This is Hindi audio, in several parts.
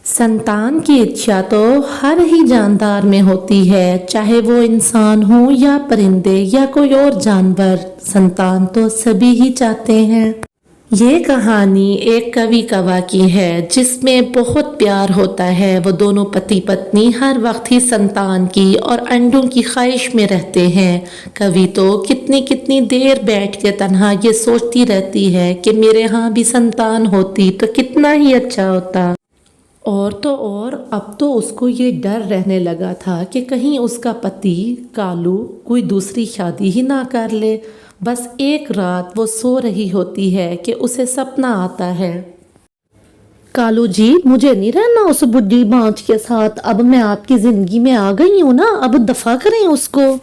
संतान की इच्छा तो हर ही जानदार में होती है, चाहे वो इंसान हो या परिंदे या कोई और जानवर। संतान तो सभी ही चाहते हैं। ये कहानी एक कवि कवा की है जिसमें बहुत प्यार होता है। वो दोनों पति पत्नी हर वक्त ही संतान की और अंडों की ख्वाहिश में रहते हैं। कवि तो कितनी कितनी देर बैठ के तन्हा ये सोचती रहती है कि मेरे यहाँ भी संतान होती तो कितना ही अच्छा होता। और तो और अब तो उसको ये डर रहने लगा था कि कहीं उसका पति कालू कोई दूसरी शादी ही ना कर ले। बस एक रात वो सो रही होती है कि उसे सपना आता है। कालू जी, मुझे नहीं रहना उस बुढ़ी बांझ के साथ। अब मैं आपकी जिंदगी में आ गई हूँ ना, अब दफा करें उसको।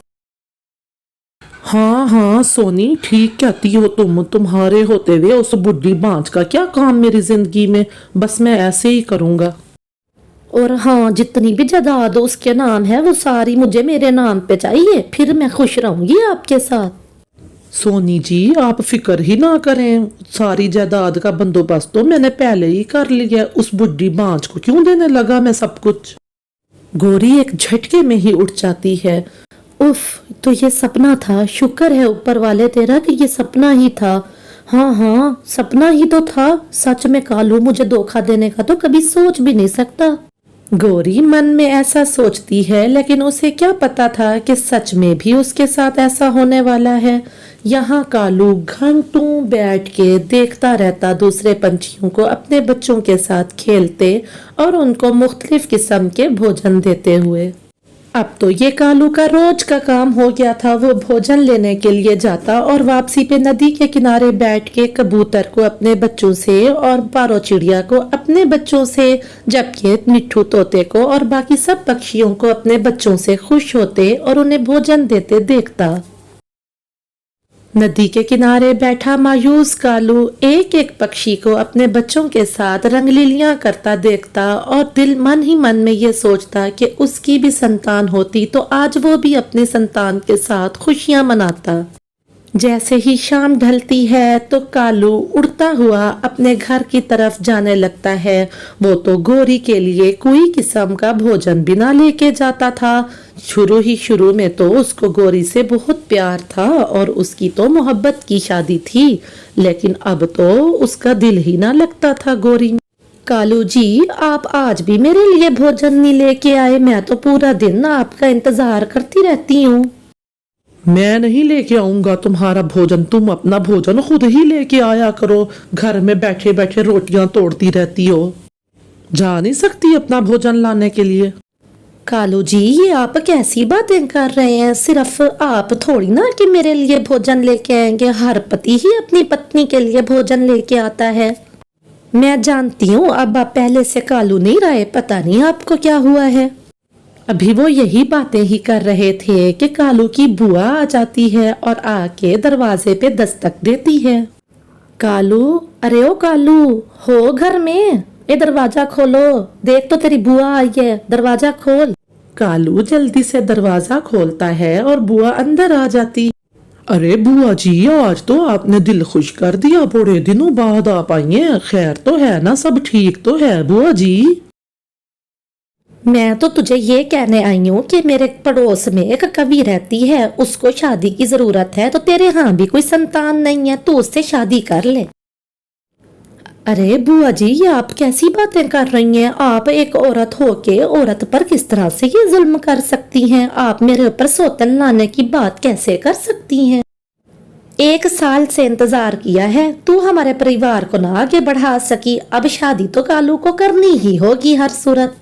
हाँ हाँ सोनी, ठीक कहती हो तुम। तुम्हारे होते हुए उस बुढ़ी बांझ का क्या काम मेरी जिंदगी में। बस मैं ऐसे ही करूँगा। और हाँ, जितनी भी जायदाद उसके नाम है वो सारी मुझे मेरे नाम पे चाहिए, फिर मैं खुश रहूंगी आपके साथ। सोनी जी, आप फिक्र ही ना करें। सारी जायदाद का बंदोबस्त तो मैंने पहले ही कर लिया। उस बुढ़ी बांझ को क्यों देने लगा मैं सब कुछ। गोरी एक झटके में ही उठ जाती है। उफ, तो ये सपना था। शुक्र है ऊपर वाले तेरा कि ये सपना ही था। हाँ हाँ, सपना ही तो था। सच में कालू मुझे धोखा देने का तो कभी सोच भी नहीं सकता। गौरी मन में ऐसा सोचती है, लेकिन उसे क्या पता था कि सच में भी उसके साथ ऐसा होने वाला है। यहाँ कालू घंटों बैठ के देखता रहता दूसरे पंछियों को अपने बच्चों के साथ खेलते और उनको मुख्तलिफ किस्म के भोजन देते हुए। अब तो ये कालू का रोज का काम हो गया था। वो भोजन लेने के लिए जाता और वापसी पे नदी के किनारे बैठ के कबूतर को अपने बच्चों से और पारो चिड़िया को अपने बच्चों से, जबकि मिट्ठू तोते को और बाकी सब पक्षियों को अपने बच्चों से खुश होते और उन्हें भोजन देते देखता। नदी के किनारे बैठा मायूस कालू एक एक पक्षी को अपने बच्चों के साथ रंगलीलियां करता देखता और दिल मन ही मन में ये सोचता कि उसकी भी संतान होती तो आज वो भी अपने संतान के साथ खुशियां मनाता। जैसे ही शाम ढलती है तो कालू उड़ता हुआ अपने घर की तरफ जाने लगता है। वो तो गोरी के लिए कोई किस्म का भोजन भी ना लेके जाता था। शुरू में तो उसको गोरी से बहुत प्यार था और उसकी तो मोहब्बत की शादी थी, लेकिन अब तो उसका दिल ही ना लगता था गोरी में। कालू जी, आप आज भी मेरे लिए भोजन नहीं लेके आए? मैं तो पूरा दिन आपका इंतजार करती रहती हूँ। मैं नहीं लेके आऊंगा तुम्हारा भोजन। तुम अपना भोजन खुद ही लेके आया करो। घर में बैठे बैठे रोटियां तोड़ती रहती हो। जा नहीं सकती अपना भोजन लाने के लिए? कालू जी, ये आप कैसी बातें कर रहे हैं? सिर्फ आप थोड़ी ना कि मेरे लिए भोजन लेके आएंगे। हर पति ही अपनी पत्नी के लिए भोजन लेके आता है। मैं जानती हूँ अब आप पहले से कालू नहीं रहे। पता नहीं आपको क्या हुआ है। अभी वो यही बातें ही कर रहे थे कि कालू की बुआ आ जाती है और आके दरवाजे पे दस्तक देती है। कालू, अरे ओ कालू, हो घर में? ये दरवाजा खोलो, देख तो तेरी बुआ आई है, दरवाजा खोल। कालू जल्दी से दरवाजा खोलता है और बुआ अंदर आ जाती। अरे बुआ जी, आज तो आपने दिल खुश कर दिया। बड़े दिनों बाद आप आई हैं। खैर तो है ना? सब ठीक तो है बुआ जी? मैं तो तुझे ये कहने आई हूँ कि मेरे पड़ोस में एक कवि रहती है, उसको शादी की जरूरत है। तो तेरे यहाँ भी कोई संतान नहीं है, तो उससे शादी कर ले। अरे बुआ जी, ये आप कैसी बातें कर रही हैं? आप एक औरत होके औरत पर किस तरह से ये जुल्म कर सकती हैं? आप मेरे ऊपर सौतन लाने की बात कैसे कर सकती हैं? 1 साल से इंतजार किया है, तू हमारे परिवार को ना आगे बढ़ा सकी। अब शादी तो कालू को करनी ही होगी हर सूरत।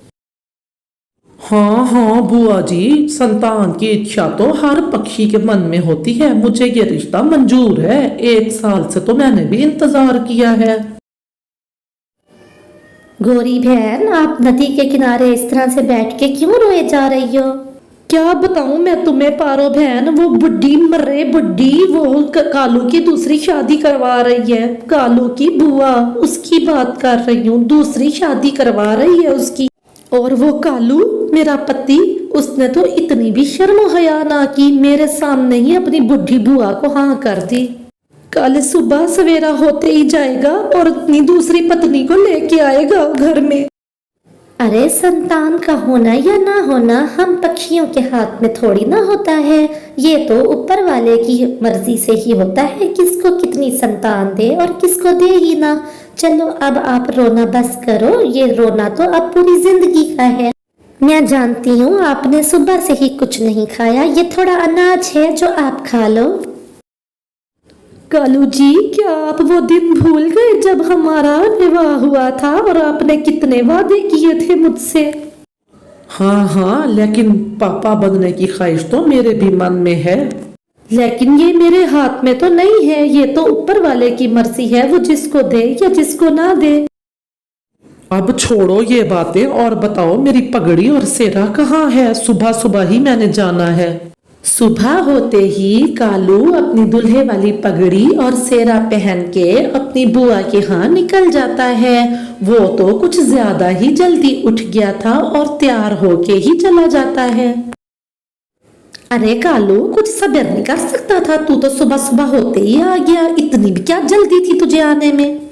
हाँ हाँ बुआ जी, संतान की इच्छा तो हर पक्षी के मन में होती है। मुझे ये रिश्ता मंजूर है। 1 साल से तो मैंने भी इंतजार किया है। गोरी बहन, आप नदी के किनारे इस तरह से बैठ के क्यों रोए जा रही हो? क्या बताऊं मैं तुम्हें पारो बहन, वो बुढ़ी मर्रे बुढ़ी वो कालू की दूसरी शादी करवा रही है। कालू की बुआ, उसकी बात कर रही हूँ, दूसरी शादी करवा रही है उसकी। और वो कालू मेरा पति, उसने तो इतनी भी शर्म हया ना की, मेरे सामने ही अपनी बुढ़ी बुआ को हाँ कर दी। कल सुबह सवेरा होते ही जाएगा और अपनी दूसरी पत्नी को लेके आएगा घर में। अरे संतान का होना या ना होना हम पक्षियों के हाथ में थोड़ी ना होता है। ये तो ऊपर वाले की मर्जी से ही होता है किसको कितनी संतान दे और किसको दे ही ना। चलो अब आप रोना बस करो, ये रोना तो अब पूरी जिंदगी का है। मैं जानती हूँ आपने सुबह से ही कुछ नहीं खाया, ये थोड़ा अनाज है जो आप खा लो। कालू जी, क्या आप वो दिन भूल गए जब हमारा विवाह हुआ था और आपने कितने वादे किए थे मुझसे? हाँ हाँ, लेकिन पापा बनने की ख्वाहिश तो मेरे भी मन में है। लेकिन ये मेरे हाथ में तो नहीं है, ये तो ऊपर वाले की मर्जी है, वो जिसको दे या जिसको ना दे। अब छोड़ो ये बातें और बताओ मेरी पगड़ी और सेहरा कहाँ है? सुबह सुबह ही मैंने जाना है। सुबह होते ही कालू अपनी दूल्हे वाली पगड़ी और सेहरा पहन के अपनी बुआ के यहाँ निकल जाता है। वो तो कुछ ज्यादा ही जल्दी उठ गया था और तैयार होके ही चला जाता है। अरे कालू, कुछ सब्र नहीं कर सकता था? तू तो सुबह सुबह होते ही आ गया, इतनी भी क्या जल्दी थी तुझे आने में?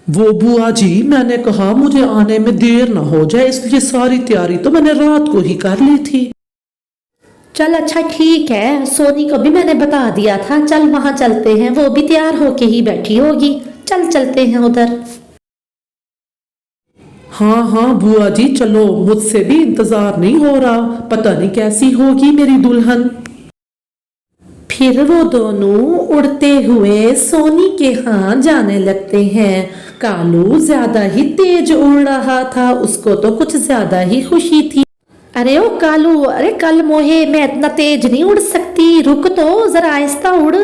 वो बुआ जी, मैंने कहा मुझे आने में देर ना हो जाए, इसलिए सारी तैयारी तो मैंने रात को ही कर ली थी। चल अच्छा ठीक है, सोनी को भी मैंने बता दिया था। चल वहां चलते हैं, वो भी तैयार होके ही बैठी होगी। चल चलते हैं उधर। हाँ हाँ बुआ जी चलो, मुझसे भी इंतजार नहीं हो रहा। पता नहीं कैसी होगी मेरी दुल्हन। फिर वो दोनों उड़ते हुए सोनी के यहाँ जाने लगते हैं। कालू ज्यादा ही तेज उड़ रहा था, उसको तो कुछ ज्यादा ही खुशी थी। अरे ओ कालू, अरे कल मोहे, मैं इतना तेज नहीं उड़ सकती, रुक तो जरा आहिस्ता उड़।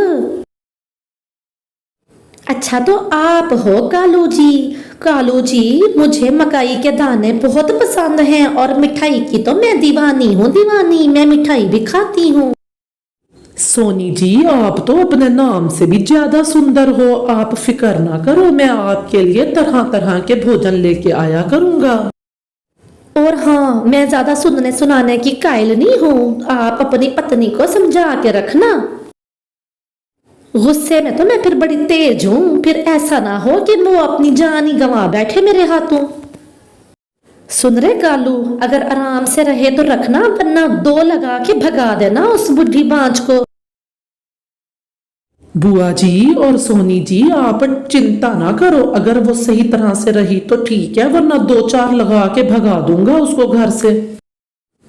अच्छा तो आप हो कालू जी? कालू जी, मुझे मकाई के दाने बहुत पसंद हैं और मिठाई की तो मैं दीवानी हूँ, दीवानी। मैं मिठाई भी खाती हूँ। सोनी जी, आप तो अपने नाम से भी ज्यादा सुंदर हो। आप फिक्र ना करो, मैं आपके लिए तरह तरह के भोजन लेके आया करूंगा। और हाँ, मैं ज्यादा सुनने सुनाने की कायल नहीं हूँ। आप अपनी पत्नी को समझा के रखना। गुस्से में तो मैं फिर बड़ी तेज हूँ, फिर ऐसा ना हो कि वो अपनी जान ही गंवा बैठे मेरे हाथों। सुन रहे कालू, अगर आराम से रहे तो रखना, वरना दो लगा के भगा देना उस बुढ़ी बांझ को। बुआ जी और सोनी जी, आप चिंता ना करो। अगर वो सही तरह से रही तो ठीक है, वरना दो चार लगा के भगा दूंगा उसको घर से।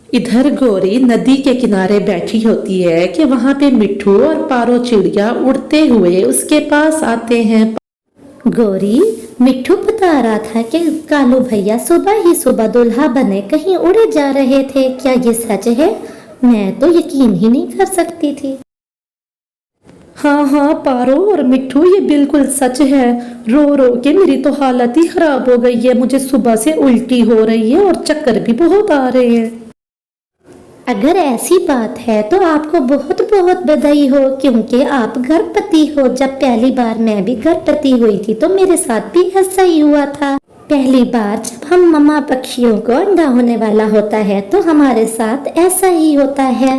इधर गौरी नदी के किनारे बैठी होती है कि वहां पे मिट्ठू और पारो चिड़िया उड़ते हुए उसके पास आते हैं। गौरी, मिट्ठू बता रहा था कि कालू भैया सुबह ही सुबह दूल्हा बने कहीं उड़े जा रहे थे, क्या ये सच है? मैं तो यकीन ही नहीं कर सकती थी। हाँ हाँ पारो और मिट्ठू, ये बिल्कुल सच है। रो रो के मेरी तो हालत ही खराब हो गई है। मुझे सुबह से उल्टी हो रही है और चक्कर भी बहुत आ रहे हैं। अगर ऐसी बात है तो आपको बहुत बहुत बधाई हो, क्योंकि आप गर्भवती हो। जब पहली बार मैं भी गर्भवती हुई थी तो मेरे साथ भी ऐसा ही हुआ था। पहली बार जब हम मम्मा पक्षियों को अंडा होने वाला होता है तो हमारे साथ ऐसा ही होता है।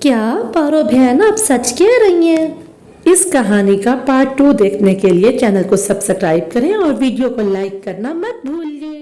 क्या पारो बहन, आप सच कह रही हैं? इस कहानी का पार्ट 2 देखने के लिए चैनल को सब्सक्राइब करें और वीडियो को लाइक करना मत भूलिए।